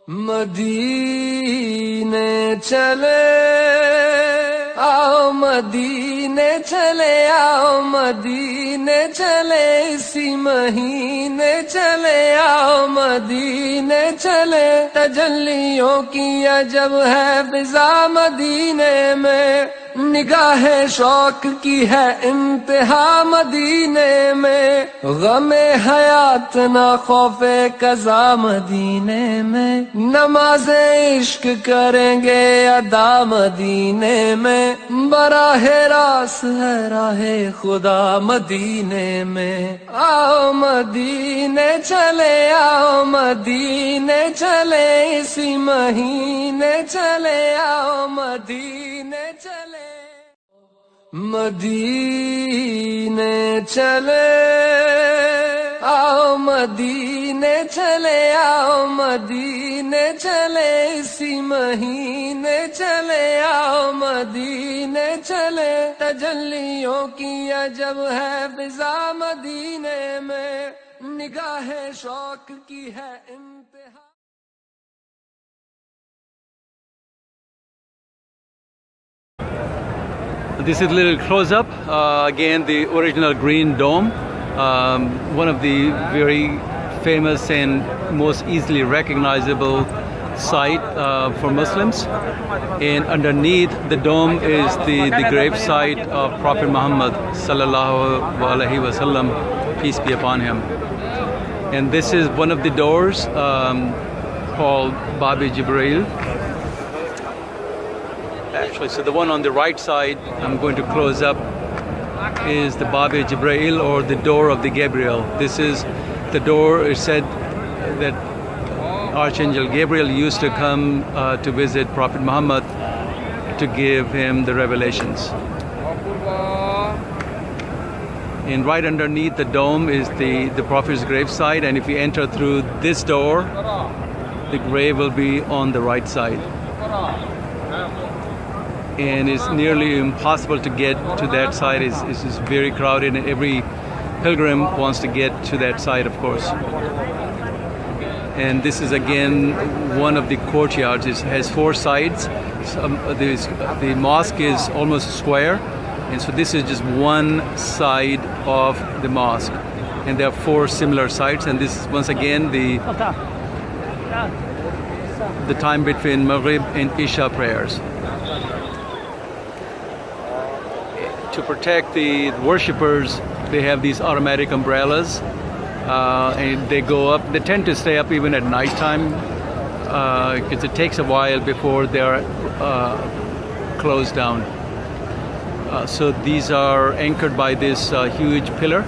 मदीने चले आओ मदीने चले आओ मदीने चले इसी महीने चले आओ मदीने चले तजल्लियों की अजब है फिजा मदीने में निगाहे शौक की है इंतहा मदीने में गमे हयात ना खौफे कज़ा मदीने में नमाज़े इश्क करेंगे अदा मदीने में बराहे रास है राहे खुदा मदीने में आओ मदीने चले आओ मदीने चले इसी महीने चले आओ मदीने चले मदीने चले आओ मदीने चले आओ मदीने चले इसी महीने चले आओ मदीने चले तजल्लियों की अजब है फिजा मदीने में निगाहे शौक की है इंतहा। This is a little close-up. Again, the original green dome, one of the very famous and most easily recognizable site for Muslims. And underneath the dome is the grave site of Prophet Muhammad sallallahu alaihi wasallam, peace be upon him. And this is one of the doors called Babi Jibril. Actually, so the one on the right side, I'm going to close up, is the Babi Jibril, or the door of the Gabriel. This is the door. It's said that Archangel Gabriel used to come to visit Prophet Muhammad to give him the revelations. And right underneath the dome is the Prophet's gravesite, and if you enter through this door, the grave will be on the right side. And it's nearly impossible to get to that side. It's very crowded, and every pilgrim wants to get to that side, of course. And this is again one of the courtyards. It has four sides. The mosque is almost square, and so this is just one side of the mosque. And there are four similar sides, and this is once again the time between Maghrib and Isha prayers. To protect the worshippers, they have these automatic umbrellas, and they go up. They tend to stay up even at night time because it takes a while before they're closed down. So these are anchored by this huge pillar,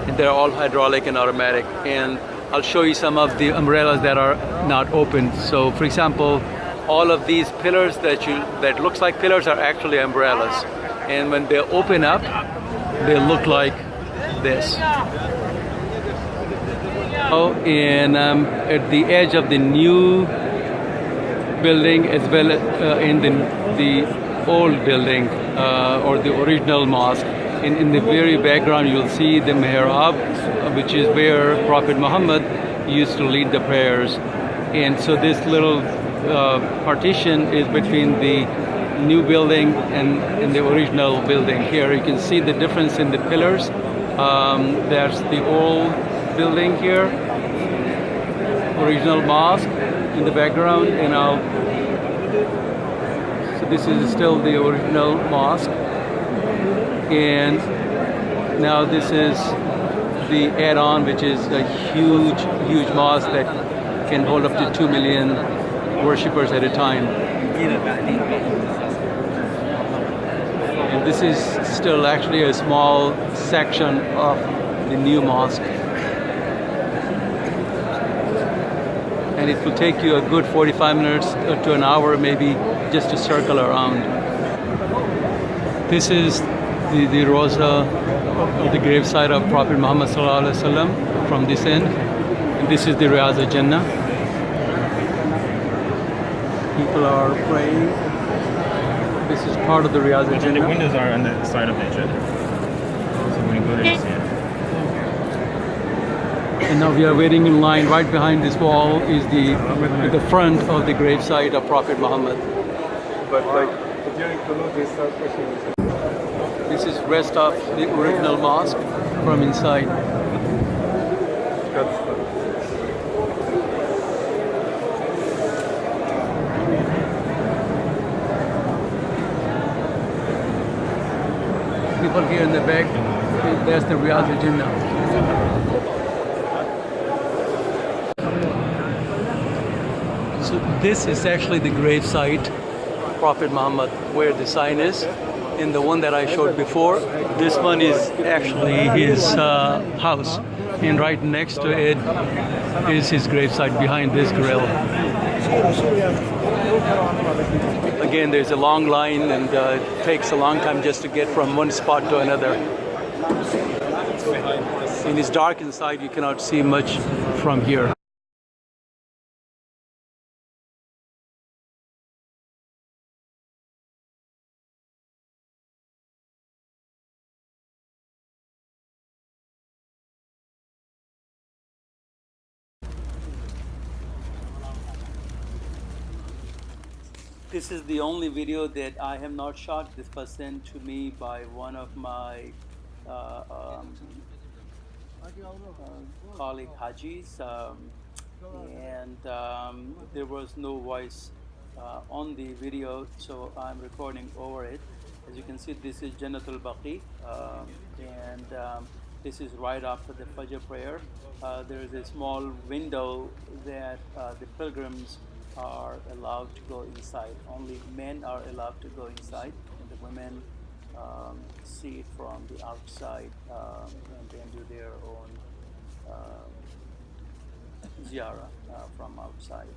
and they're all hydraulic and automatic. And I'll show you some of the umbrellas that are not open. So, for example, all of these pillars that looks like pillars are actually umbrellas. And when they open up, they look like this. Oh, and at the edge of the new building, as well as in the old building or the original mosque, in the very background you'll see the mihrab, which is where Prophet Muhammad used to lead the prayers. And so this little partition is between the new building and the original building. Here you can see the difference in the pillars. There's the old building here, original mosque in the background, and so this is still the original mosque. And now this is the add-on, which is a huge mosque that can hold up to 2 million worshippers at a time. And this is still actually a small section of the new mosque. And it will take you a good 45 minutes to an hour maybe just to circle around. This is the Rosa, or the gravesite of Prophet Muhammad sallallahu alaihi wasallam from this end. And this is the Riyaz al-Jannah. People are praying. This is part of the Riyaz al-Jannah. The windows are on the side of the Jannah. So when you go there, you see it. And And now we are waiting in line. Right behind this wall is the front of the gravesite of Prophet Muhammad. But like during Qunut, they start pushing. This is rest of the original mosque from inside. People here in the back, that's the Riyadh al-Jinnah. So this is actually the grave site of Prophet Muhammad, where the sign is. And the one that I showed before, this one is actually his house. And right next to it is his gravesite behind this grill. Again, there's a long line, and it takes a long time just to get from one spot to another. And it's dark inside, you cannot see much from here. This is the only video that I have not shot. This was sent to me by one of my colleague Hajis, and there was no voice on the video, so I'm recording over it. As you can see, this is Jannatul Baqi, and this is right after the Fajr prayer. There is a small window that the pilgrims are allowed to go inside. Only men are allowed to go inside, and the women see it from the outside and then do their own ziyarah from outside.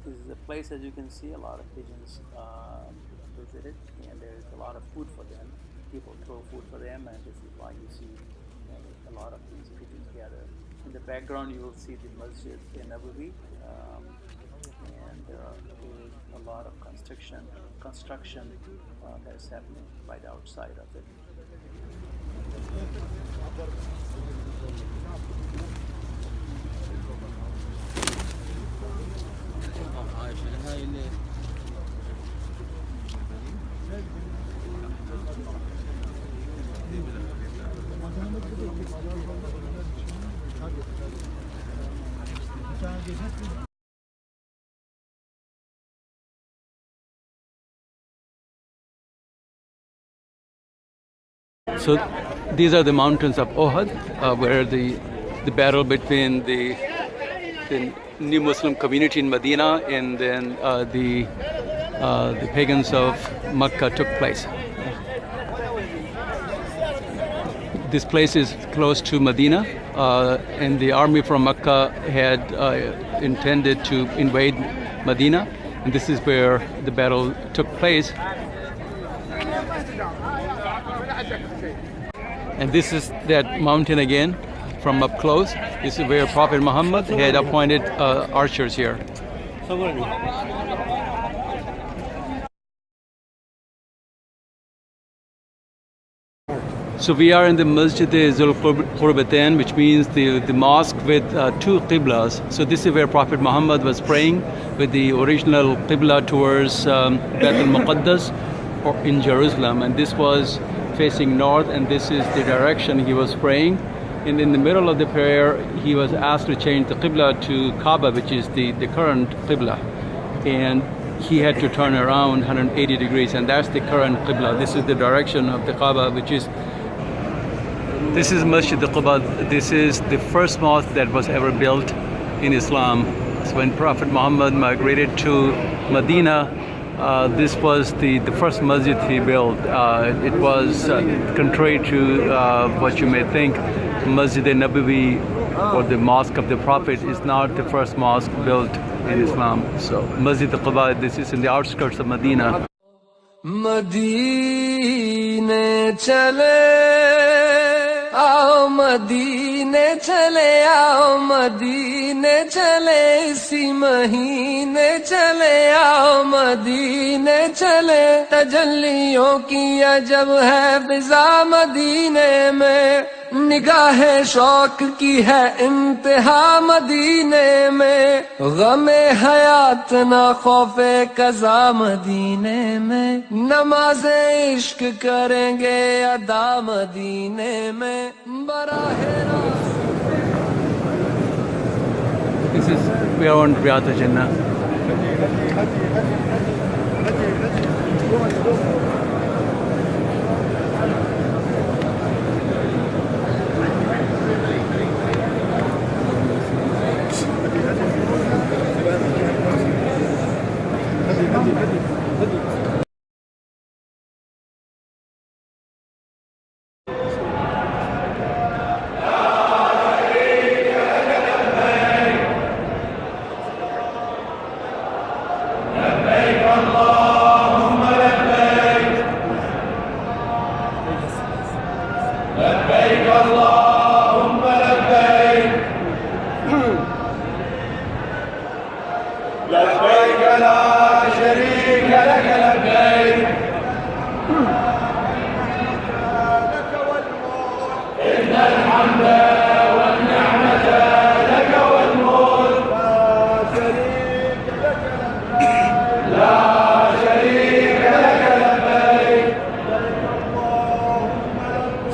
This is a place, as you can see, a lot of pigeons visit it, and there's a lot of food for them. People throw food for them, and this is why you see a lot of these pigeons gather. In the background, you will see the Masjid Nabawi, and there is a lot of construction that's happening right outside of it. So these are the mountains of Uhud, where the battle between the new Muslim community in Medina and then the pagans of Mecca took place. This place is close to Medina, and the army from Mecca had intended to invade Medina, and this is where the battle took place. And this is that mountain again from up close. This is where Prophet Muhammad had appointed archers here. So we are in the Masjid Zul Qurbatain, which means the mosque with two qiblas. So this is where Prophet Muhammad was praying, with the original qibla towards Bayt al-Muqaddas in Jerusalem, and this was facing north, and this is the direction he was praying. And in the middle of the prayer, he was asked to change the qibla to Kaa'ba, which is the current qibla, and he had to turn around 180 degrees, and that's the current qibla. This is the direction of the Kaa'ba, this is Masjid al-Quba. This is the first mosque that was ever built in Islam. So when Prophet Muhammad migrated to Medina, this was the first masjid he built. It was contrary to what you may think. Masjid Nabawi, or the mosque of the Prophet, is not the first mosque built in Islam. So Masjid al-Quba, this is in the outskirts of Medina. Madine chale, आओ मदीने चले, आओ मदीने चले, इसी महीने चले, आओ मदीने चले, तजल्लियों की अजब है फिजा मदीने में, निगाहे शौक की है इंतहा मदीने में, गमे हयात ना खौफे कज़ा मदीने में, नमाज़े इश्क करेंगे अदा मदीने में, बराहे रास्त। This is, we are on Riyadh Jannah.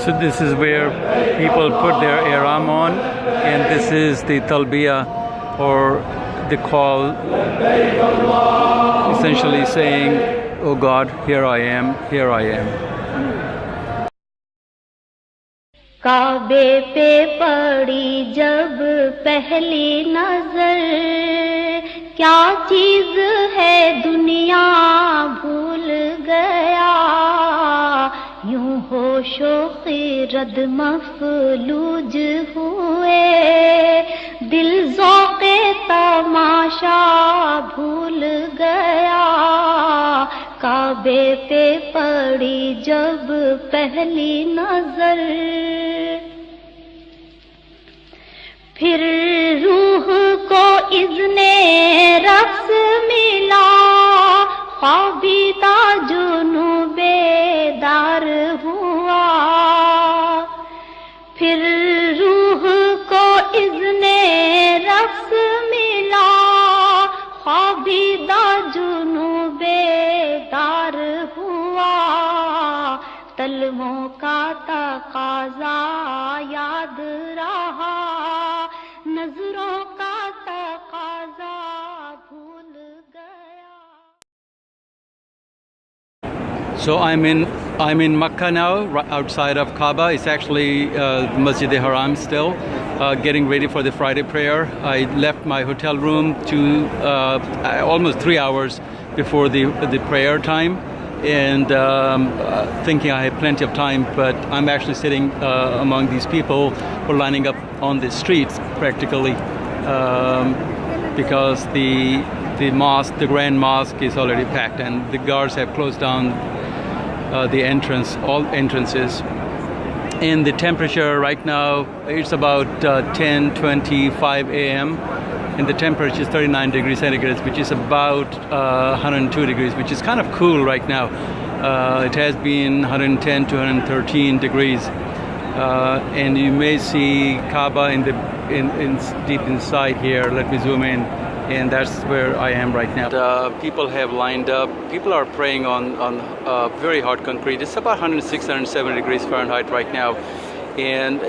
So this is where people put their ihram on, and this is the talbiyah, or the call, essentially saying, "Oh God, here I am, here I am." काबे पे पड़ी जब पहली नजर, क्या चीज है दुनिया भूल गया, यूं होशो खिरद मफलूज हुए, दिल ज़ौक़े तमाशा भूल गया, काबे पे पड़ी जब पहली नजर, फिर रूह को इज़्ने रफ्स मिला, ख्वाबीदा जुनू बेदार हुआ, फिर रूह को इज़्ने रफ्स मिला, ख्वाबीदा जुनू बेदार हुआ, तलवों का तकाज़ा याद रहा, नजरों का तकाज़ा भूल गया. So I'm in Makkah now, outside of Kaa'ba. It's actually Masjid Haram still, getting ready for the Friday prayer. I left my hotel room to almost 3 hours before the prayer time, and thinking I had plenty of time, but I'm actually sitting among these people who are lining up on the streets practically, because the mosque, the Grand Mosque, is already packed, and the guards have closed down the entrance, all entrances. And the temperature right now, it's about 10:25 a.m. and the temperature is 39 degrees centigrade, which is about 102 degrees, which is kind of cool right now. It has been 110 to 113 degrees, and you may see Kaa'ba in deep inside here. Let me zoom in. And that's where I am right now. People have lined up. People are praying on very hard concrete. It's about 106, 107 degrees Fahrenheit right now. And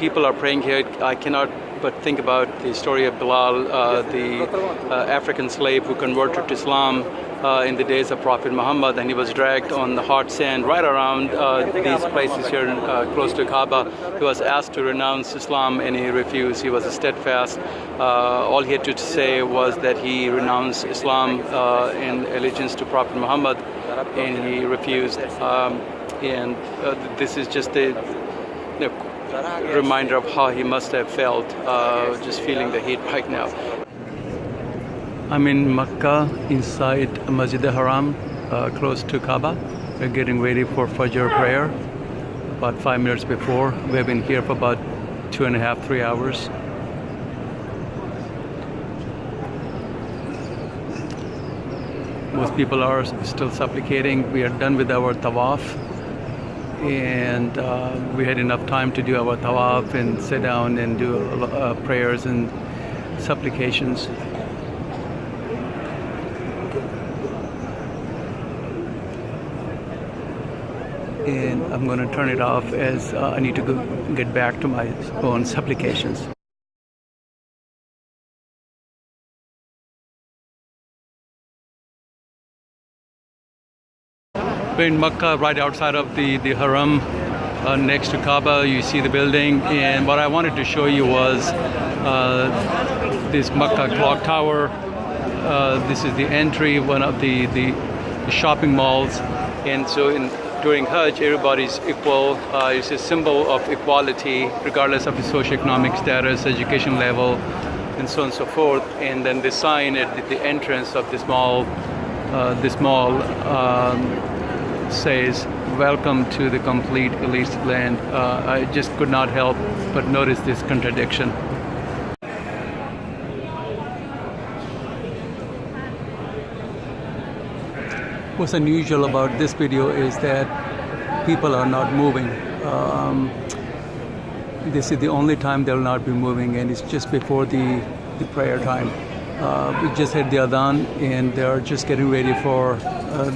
people are praying here. I cannot but think about the story of Bilal, the African slave who converted to Islam in the days of Prophet Muhammad, and he was dragged on the hard sand right around these places here close to Kaa'ba. He was asked to renounce Islam and he refused. He was steadfast. All he had to say was that he renounced Islam in allegiance to Prophet Muhammad, and he refused. And this is just a reminder of how he must have felt, just feeling the heat right now. I'm in Makkah, inside Masjid Haram, close to Kaa'ba. We're getting ready for Fajr prayer. About 5 minutes before, we've been here for about 2.5, 3 hours. Most people are still supplicating. We are done with our tawaf, and we had enough time to do our tawaf and sit down and do prayers and supplications. And I'm going to turn it off as I need to get back to my own supplications. We're in Makkah, right outside of the Haram, next to Kaa'ba. You see the building, and what I wanted to show you was this Makkah clock tower. This is the entry, one of the shopping malls, and so during Hajj, everybody's equal. It's a symbol of equality, regardless of the socioeconomic status, education level, and so on and so forth. And then the sign at the entrance of this mall says, "Welcome to the complete elite land." I just could not help but notice this contradiction. What's unusual about this video is that people are not moving. This is the only time they'll not be moving, and it's just before the prayer time. We just had the adhan, and they're just getting ready for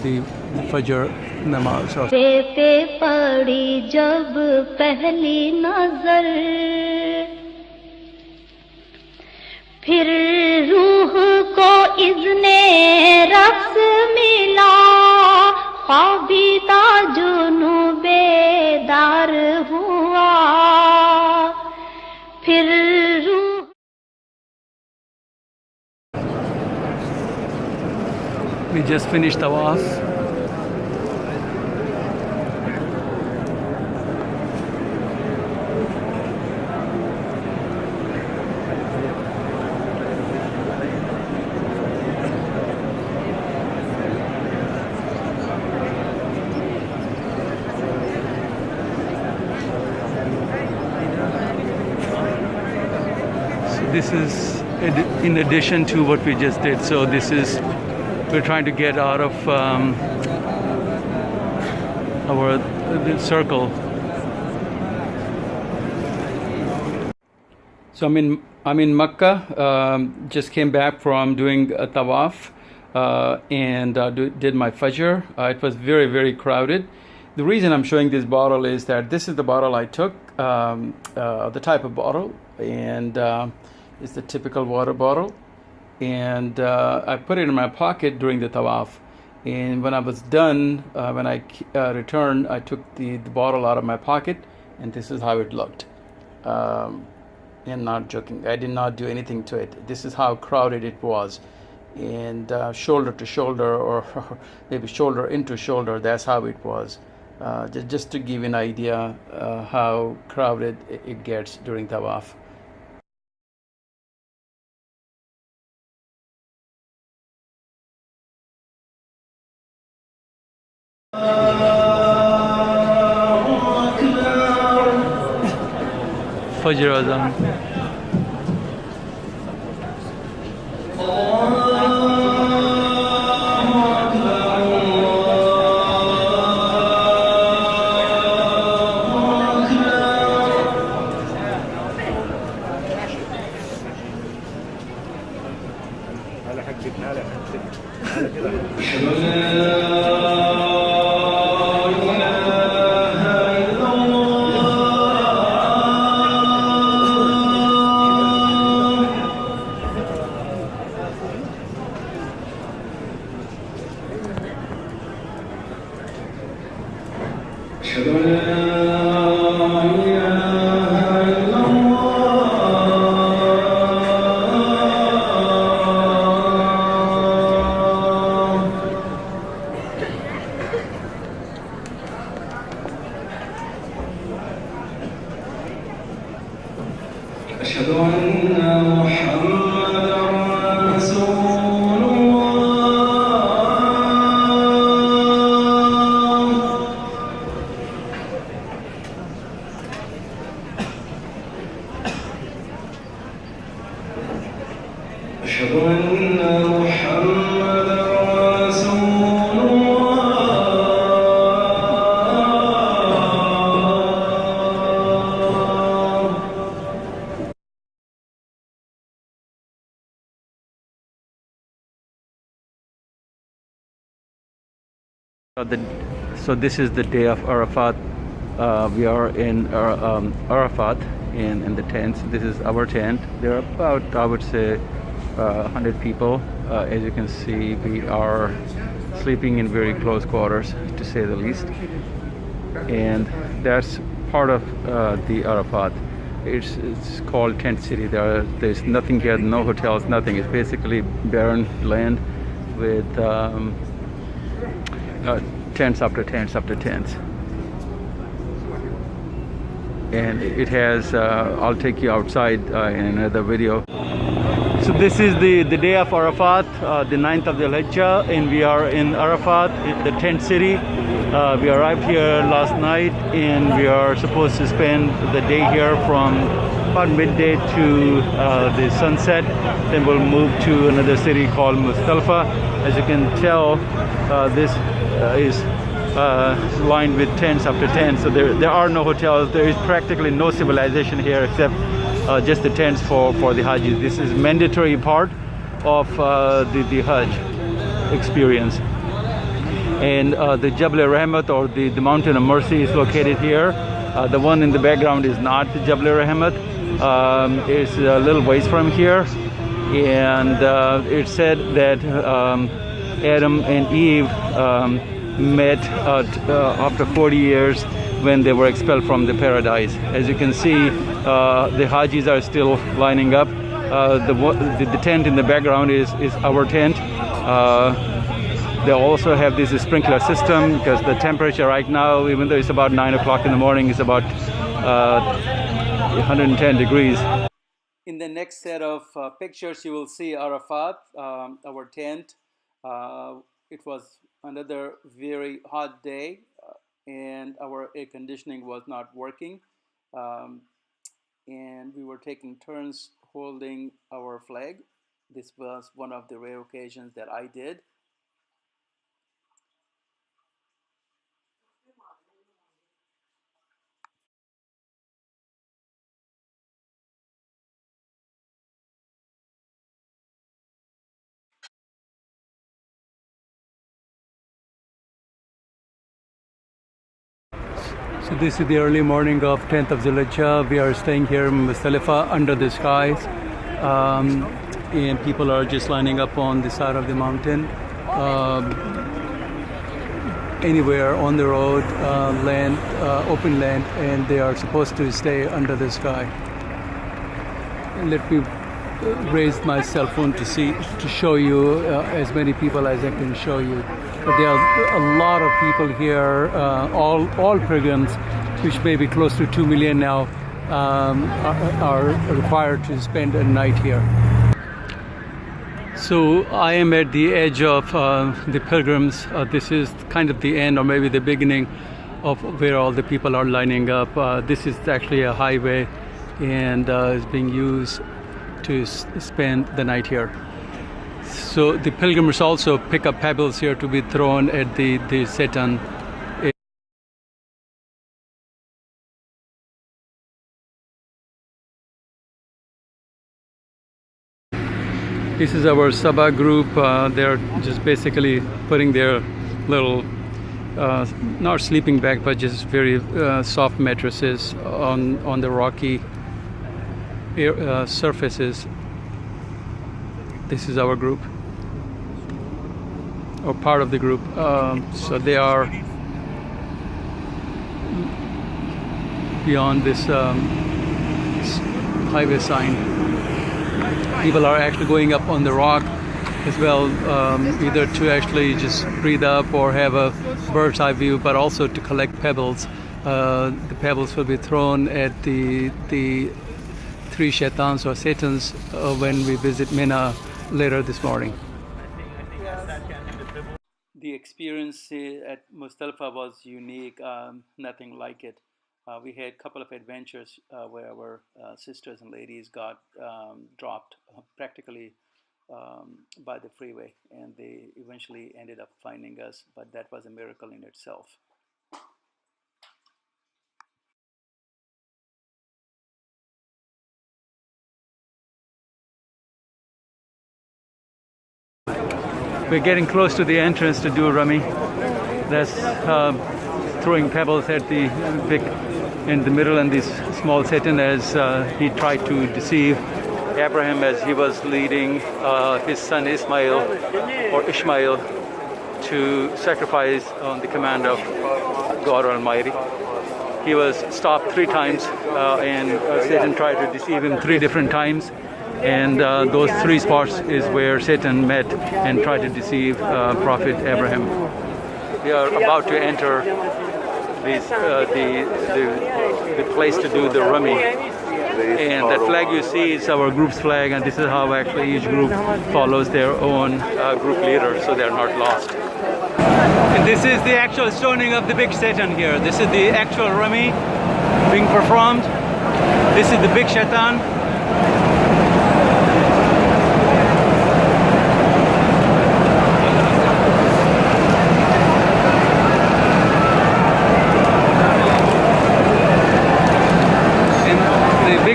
the Fajr namaz. पे पड़ी जब पहली नजर, फिर रूह को इज़्ने रक्स मिला, ख्वाबीदा जुनू बेदार हुआ, फिर रूह। We just finished tawaf. This is in addition to what we just did. So this is, we're trying to get out of the circle. So I'm in Makkah. Just came back from doing a tawaf and did my Fajr. It was very, very crowded. The reason I'm showing this bottle is that this is the bottle I took, the type of bottle, and it's the typical water bottle. And I put it in my pocket during the tawaf. And when I was done, when I returned, I took the bottle out of my pocket, and this is how it looked. And not joking, I did not do anything to it. This is how crowded it was. And shoulder to shoulder, or maybe shoulder into shoulder, that's how it was. Just to give you an idea how crowded it gets during tawaf. Fajr azan. على حقتنا على حقتنا. أشهد أن محمدًا رسول الله. أشهد أن محمدًا رسول الله. So this is the day of Arafat. We are in Arafat in the tents. This is our tent. There are about, I would say, 100 people. As you can see, we are sleeping in very close quarters, to say the least. And that's part of the Arafat. It's called Tent City. There's nothing here, no hotels, nothing. It's basically barren land with tents after tents after tents. And it has, I'll take you outside in another video. So this is the day of Arafat, the 9th of the Hajj, and we are in Arafat, the tent city. We arrived here last night, and we are supposed to spend the day here from about midday to the sunset. Then we'll move to another city called Muzdalifah. As you can tell, this is lined with tents after tents. So there are no hotels. There is practically no civilization here except just the tents for the Hajj. This is mandatory part of the Hajj experience. And the Jabal Rahmat, or the Mountain of Mercy, is located here. The one in the background is not the Jabal Rahmat. It's a little ways from here. And it's said that Adam and Eve met after 40 years when they were expelled from the paradise. As you can see, the Hajis are still lining up. The tent in the background is our tent. They also have this sprinkler system because the temperature right now, even though it's about 9 o'clock in the morning, is about 110 degrees. In the next set of pictures, you will see Arafat, our tent. It was another very hot day, and our air conditioning was not working. And we were taking turns holding our flag. This was one of the rare occasions that I did. So this is the early morning of 10th of Zulhijjah. We are staying here in Muzdalifah under the skies. And people are just lining up on the side of the mountain. Anywhere on the road, land, open land, and they are supposed to stay under the sky. Let me raise my cell phone to show you as many people as I can show you. But there are a lot of people here, all pilgrims, which may be close to 2 million now, are required to spend a night here. So I am at the edge of the pilgrims. This is kind of the end, or maybe the beginning, of where all the people are lining up. This is actually a highway, and is being used to spend the night here. So the pilgrims also pick up pebbles here to be thrown at the Satan. This is our Sabah group. They're just basically putting their little, not sleeping bag, but just very soft mattresses on the rocky surfaces. This is our group, or part of the group. So they are beyond this highway sign. People are actually going up on the rock as well, either to actually just breathe up or have a bird's eye view, but also to collect pebbles. The pebbles will be thrown at the three shaitans or satans when we visit Mina later this morning. The experience at Muzdalifah was unique, nothing like it. We had a couple of adventures where our sisters and ladies got dropped practically by the freeway, and they eventually ended up finding us, but that was a miracle in itself. We're getting close to the entrance to do Rami. that's throwing pebbles at the big in the middle, and this small Satan as he tried to deceive Abraham as he was leading his son Ishmael to sacrifice on the command of God Almighty. He was stopped 3 times, and Satan tried to deceive him 3 different times. And those 3 spots is where Satan met and tried to deceive Prophet Abraham. We are about to enter the place to do the rummy. And that flag you see is our group's flag, and this is how actually each group follows their own group leader, so they're not lost. And this is the actual stoning of the big Satan here. This is the actual rummy being performed. This is the big Shaitan.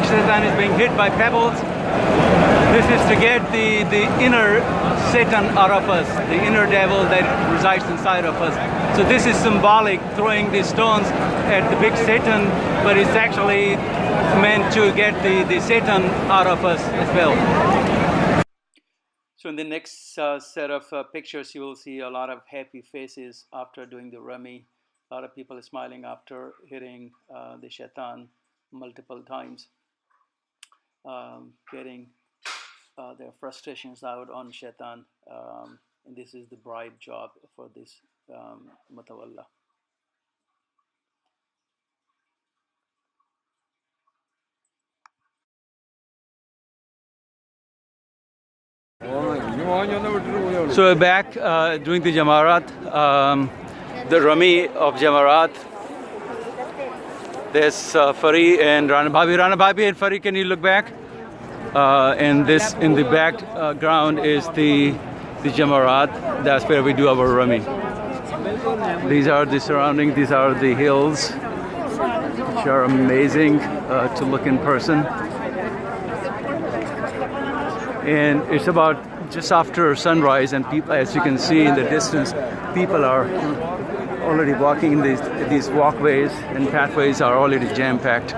Satan is being hit by pebbles. This is to get the inner Satan out of us, the inner devil that resides inside of us. So this is symbolic, throwing these stones at the big Satan, but it's actually meant to get the Satan out of us as well. So in the next set of pictures, you will see a lot of happy faces after doing the rummy. A lot of people smiling after hitting the Shaitan multiple times. Getting their frustrations out on Shaitan, and this is the bride job for this Mutawalla. So we're back doing the Jamarat, the Rummy of Jamarat. There's Fari and Rana Bhabi. Rana Bhabi and Fari, can you look back? And this in the background is the Jamarat. That's where we do our rummy. These are the surroundings. These are the hills, which are amazing to look in person. And it's about just after sunrise, and people, as you can see in the distance, people are already walking. These walkways and pathways are already jam-packed.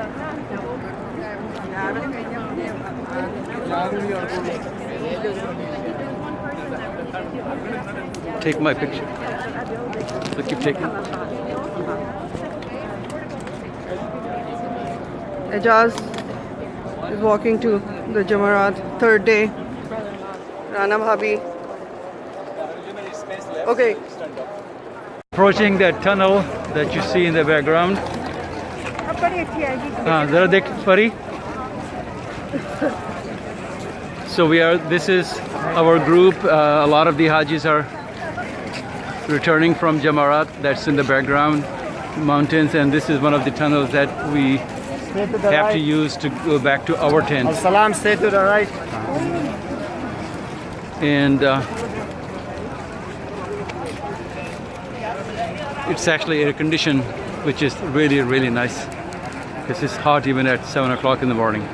Take my picture. So keep taking. Ejaz is walking to the Jamarat, 3rd day. Rana Bhabi. Okay. Approaching that tunnel that you see in the background. Zara dekh Fari. So this is our group. A lot of the Hajis are returning from Jamarat. That's in the background, mountains, and this is one of the tunnels that we have to use to go back to our tent. Salam, stay to the right. And it's actually air conditioned, which is really, really nice, because it's hot even at 7 o'clock in the morning.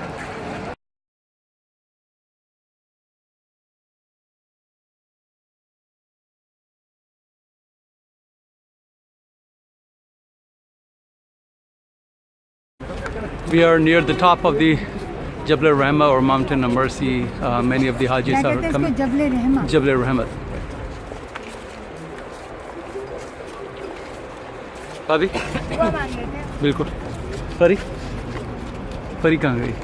We are near the top of the Jabal Rahma, or Mountain of Mercy. Many of the Hajis are coming. Jabal Rahmat. Bhabi? Bilkul. Fari? Fari kahan gayi?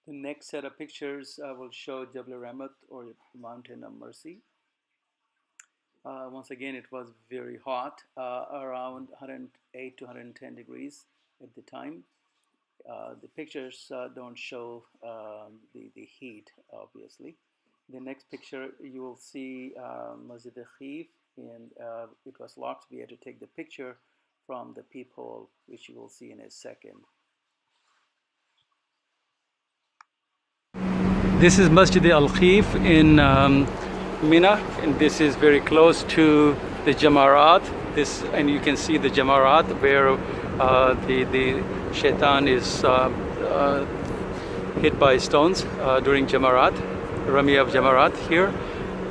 The next set of pictures will show Jabal Rahmat, or Mountain of Mercy. Once again, it was very hot, around 108 to 110 degrees at the time. The pictures don't show the heat, obviously. The next picture, you will see Masjid al-Khif, and it was locked. We had to take the picture from the peephole, which you will see in a second. This is Masjid al-Khif in Mina, and this is very close to the Jamarat. And you can see the Jamarat where the Shaitan is hit by stones during Jamarat, Rami of Jamarat here.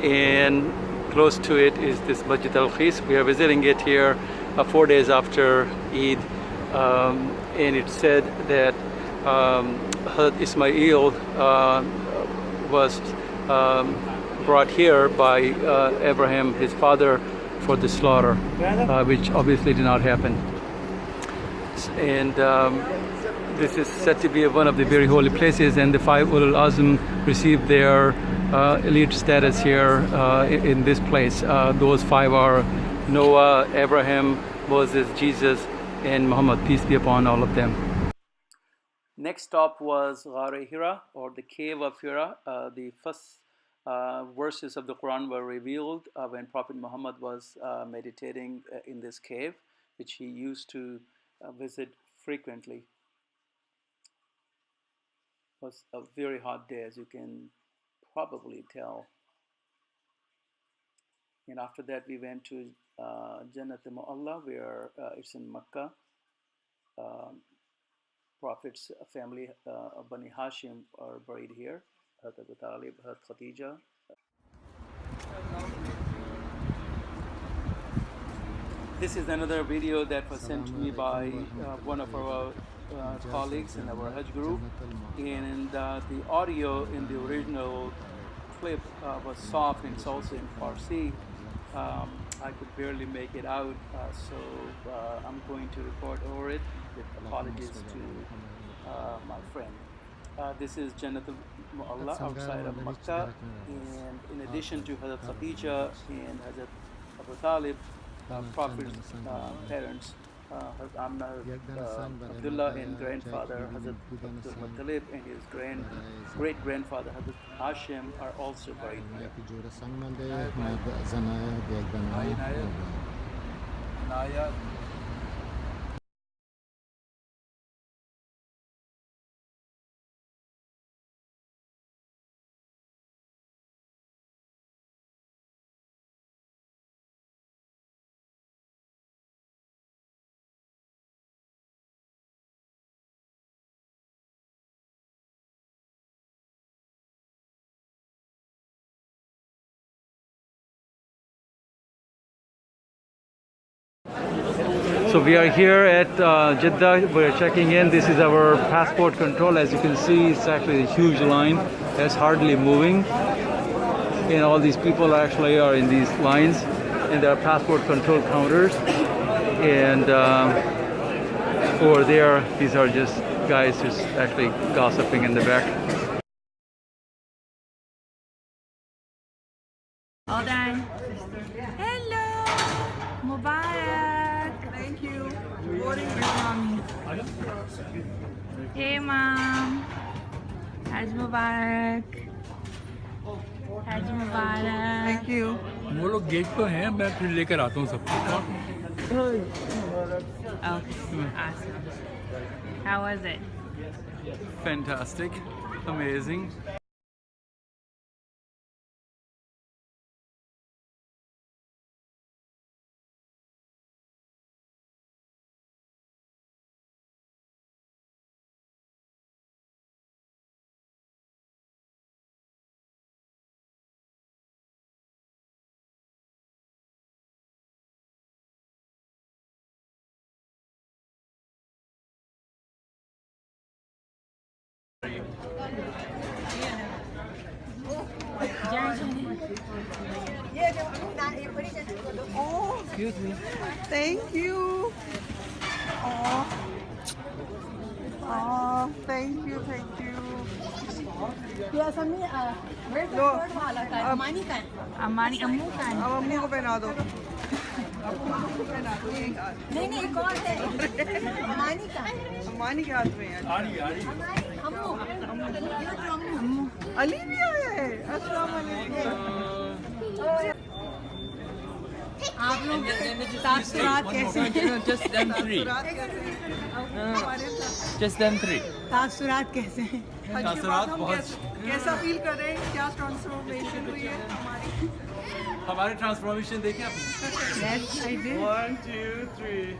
And close to it is this Masjid al-Khis. We are visiting it here 4 days after Eid. And it said that Hazrat Ishmael was brought here by Abraham, his father, for the slaughter, which obviously did not happen. And this is said to be one of the very holy places, and the 5 Ulul Azm received their elite status here in this place. Those 5 are Noah, Abraham, Moses, Jesus, and Muhammad, peace be upon all of them. Next stop was Ghar Hira, or the cave of Hira. The first verses of the Quran were revealed when Prophet Muhammad was meditating in this cave, which he used to visit frequently. It was a very hot day, as you can probably tell. And after that, we went to Jannat al-Mu'alla, where it's in Mecca. Prophet's family, Bani Hashim, are buried here. Hazrat Abu Talib, Hazrat Khadija. This is another video that was sent to me by one of our colleagues in our Hajj group, and the audio in the original clip was soft, and it's also in Farsi. I could barely make it out, so I'm going to record over it with apologies to my friend. This is Jannat al-Mu'alla outside of Makkah, and in addition to Hazrat Khadija and Hazrat Abu Talib, Prophet's parents, Hazrat Amna, Abdullah, and grandfather Hazrat Abdul Muttalib, and his great-grandfather Hazrat Hashim are also buried here. So we are here at Jeddah. We're checking in. This is our passport control. As you can see, it's actually a huge line that's hardly moving. And all these people actually are in these lines, and there are passport control counters. And over there, these are just guys just actually gossiping in the back. All done. Hello, Mubarak. Thank you. Where's mommy? Hey, mom. Hajj Mubarak. Hajj Mubarak. Thank you. वो लोग gate पर हैं, मैं फिर लेकर आता हूँ सबको. Okay, awesome. How was it? Fantastic, amazing. Oh, Excuse me. thank you. Oh, thank you, thank you. No, Amani Ammu kan. अब अम्मी को पहना दो. अम्मी को पहना दो. ये हाथ. नहीं एक और है. अमानी का. अम्मानी के हाथ में है. अम्मू. अली भी आया है. अस्सलाम वालेकुम. आप लोग तासुरात कैसे हैं? Just them three. Just them three. तासुरात कैसे हैं? तासुरात बहुत. कैसा फील कर रहे हैं? क्या ट्रांसफॉर्मेशन हुई है हमारी? हमारे ट्रांसफॉर्मेशन देखें आप. Yes, I did. 1, 2, 3.